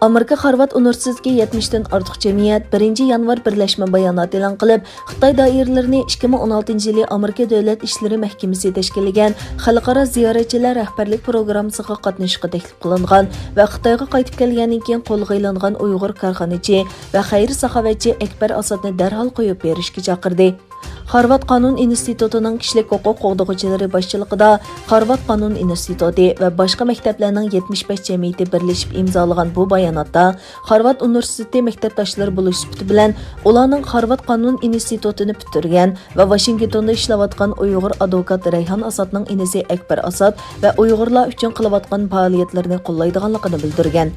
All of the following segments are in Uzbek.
Amerika Harvard Universitetiga 70 dan ortiq jamiyat 1 yanvar birlashma bayonot e'lon qilib, Xitoy doiralarini 2016-yili Amerika Davlat ishlari mahkamasi tashkillagan xalqaro ziyoratchilar rahbarlik programmasiga qatnashishga taklif qilingan va Xitoyga qaytib kelgandan keyin qo'lga ilingan Uyg'ur korxonachi va xayr-saxovatchi Akbar Asadni darhol qo'yib berishga chaqirdi. Harvard Qonun institutining kishilik huquq qo'g'dag'uvchilari boshchiligida Harvard Qonun instituti va boshqa maktablarning 75 jamiyati birlashib imzolagan bu bayonotda Harvard Universiteti maktabdoshlari bo'lish sifati bilan ularning Harvard Qonun institutini bitirgan va Washingtonda ishlayotgan Uyg'ur advokat Rayhon Asadning inisi Akbar Asad va Uyg'urlar uchun qilayotgan faoliyatlarini qo'llaydiganligini bildirgan.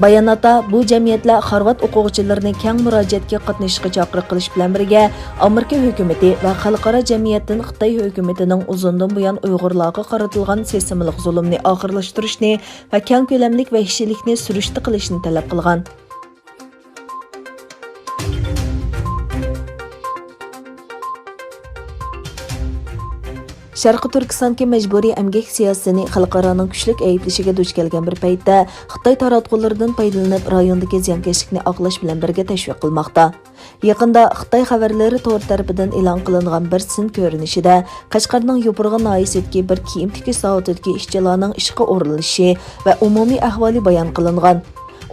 Bayonotda bu jamiyatlar Harvard o'quvchilarini keng murojaatga qatnashishga chaqiriq qilish bilan birga Amerika hukumati va xalqaro jamiyatdan Xitoy hukumatining uzundan buyon Uyg'urlarga qaratilgan sistemalik zulmni oxirlashtirishni va keng ko'lamlik vahshiylikni surishti qilishni talab qilgan. Sharqi Turkistonga majburiy emgak siyosatini xalqaroning kuchlik ayblashiga duch kelgan bir paytda Xitoy taratqullaridan foydalanib rayondagi ziyonkashlikni oqlash bilan birga tashviq qilmoqda. Yaqinda Xitoy xabarlari to'g'ri tarafidan e'lon qilingan bir sin ko'rinishida Qashqarning Yopurg'a noyisidagi bir kiyim tikish zavodidagi ishchilarning ishga o'rinlanishi va umumiy ahvoli bayon qilingan.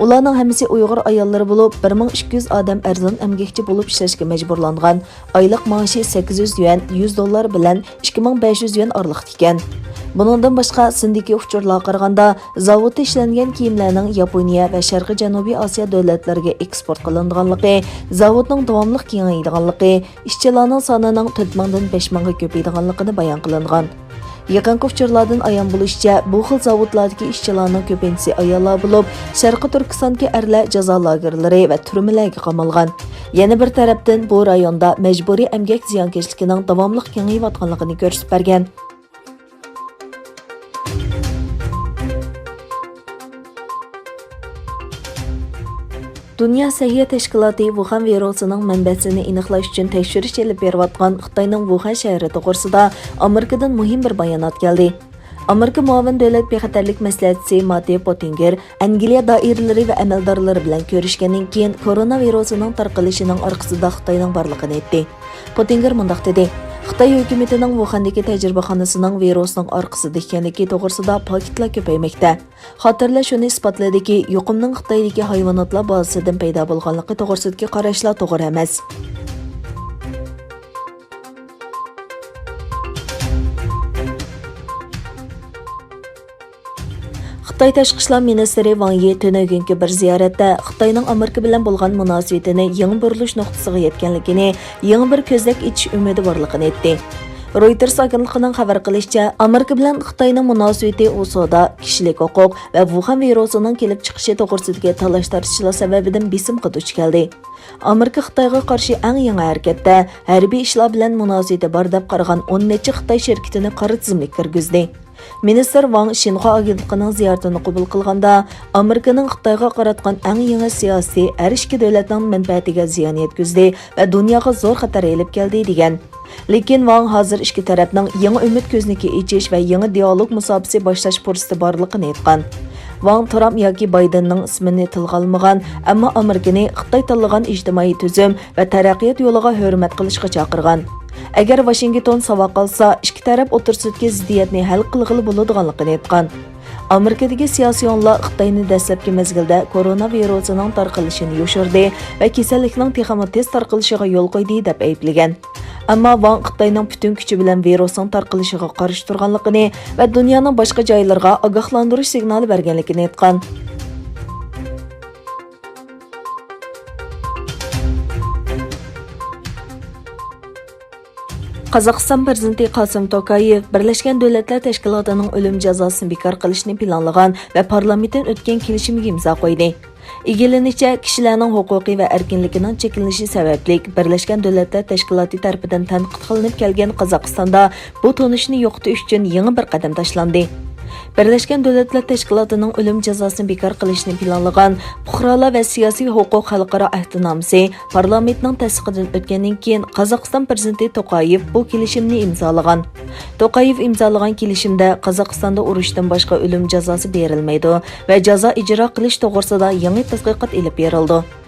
Ularning hammasi Uyg'ur ayollari bo'lib, 1200 odam arzon emgakchi bo'lib ishlashga majburlangan. Oylik maoshi 800 yuan, $100 bilan 2500 yuan oraliqda ekan. Buningdan boshqa sindiki uchurlarga qaraganda zavodda ishlangan kiyimlarning Yaponiya va Sharqiy Janubiy Osiyo davlatlariga eksport qilinganligi, zavodning davomli kengaydiganligi, ishchilarning sonining 4000 dan 5000 ga ko'paydiganligini bayon qilingan. Yaqinqi uchurlardan ayon bo'lishicha, bu xil zavodlardagi ishchilarning ko'pincha ayollar bo'lib, Sharqi Turkistondagi erlar jazo lagerlari va turmalarga qamalgan. Yana bir tarafdan bu rayonda majburiy emgak ziyonkashligining davomli kengayayotganligini ko'rsatib bergan. Dünya Səhiyyə Təşkilatı Wuhan virusining manbasini aniqlash uchun tekshirish olib berayotgan Xitoyning Wuhan shahri to'g'risida Amerikadan muhim bir bayonot keldi. Amerika muavin davlat bexatarlik maslahatchisi Matthew Pottinger Angliya doiralari va amaldorlari bilan ko'rishgandan keyin koronavirusining tarqalishining orqasida Xitoyning borligini aytdi. Pottinger mundaq dedi: Xitoy hukumatining Wuhandagi tajribaxonasining virusning orqasida ekanligi to'g'risida paketlar ko'paymoqda. Xotirlar shuni isbotladiki, yuqumning Xitoydagi hayvonotlar bazasidan paydo bo'lganligi to'g'risidagi qarashlar to'g'ri emas. Xitoy Tashqi ishlar ministri Wang Yi tunugungi bir ziyoratda Xitoyning Amerika bilan bo'lgan munosabatini yangi burilish nuqtasiga yetganligini, yangi bir ko'zdak ichish umidi borligini aytdi. Reuters agentligining xabar qilishicha, Amerika bilan Xitoyning munosabati usuda kishilik huquq va Wuhan virusining kelib chiqishi to'g'risidagi talash-tortishlar sababidan besimga duch keldi. Amerika Xitoyga qarshi eng yangi harakatda harbiy ishlar bilan munosabati bor deb qaragan 10 necha Xitoy shirkatini qora tizimga kirgizdi. Minister Wang Xinhua agentligining ziyoratini qabul qilganda, Amerikaning Xitoyga qaratgan eng yangi siyosiy har ikki davlatning manfaatiga ziyon yetkazdi va dunyoga zo'r xatar elib keldi degan. Lekin Wang hozir ikki tarafning yangi umid ko'zniki ichish va yangi dialog musobaqasi boshlash fursati borligini aytgan. Wang Trump yoki Baydenning ismini tilga olmagan, ammo Amerikani Xitoy tanlagan ijtimoiy tuzum va taraqqiyot yo'liga hurmat qilishga chaqirgan. Agar Washington savoq qilsa, ikki taraf o'tirsidagi ziddiyatni hal qilg'ili bo'ladiganligini aytgan. Amerikadagi siyosiyonlar Xitoyni dastlabki mezgilda koronavirusining tarqalishini yoshirdi va kasallikning texnik tez tarqalishiga yo'l qo'ydi deb ayblagan. Ammo Wang Xitoyning butun kuchi bilan virusning tarqalishiga qarshi turganligini va dunyoning boshqa joylariga ogohlantirish signali berganligini aytgan. Qozog'iston prezidenti Qosim Tokayev Birlashgan Davlatlar Tashkilotining o'lim jazosini bekor qilishni planlagan va parlamentdan o'tgan kelishimga imzo qo'ydi. Egilinishcha, kishilarning huquqiy va erkinligining cheklanishi sababli Birlashgan Davlatlar Tashkiloti tomonidan tanqid qilinib kelgan Qozog'istonda bu tonishni yo'qotish uchun yangi bir qadam tashlandi. Birleşken Devletler Teşkilatı'nın ölüm cezasını bekar qilishni planlagan Fuqarolar va siyosiy huquq xalqaro ahdnomasi parlamentning tasdiqidan o'tgandan keyin Qozog'iston prezidenti To'qayev bu kelishimni imzolagan. To'qayev imzolagan kelishimda Qozog'istonda urushdan boshqa ölüm jazosi berilmaydi va jazo ijro qilish to'g'risida yangi tadqiqot ilib berildi.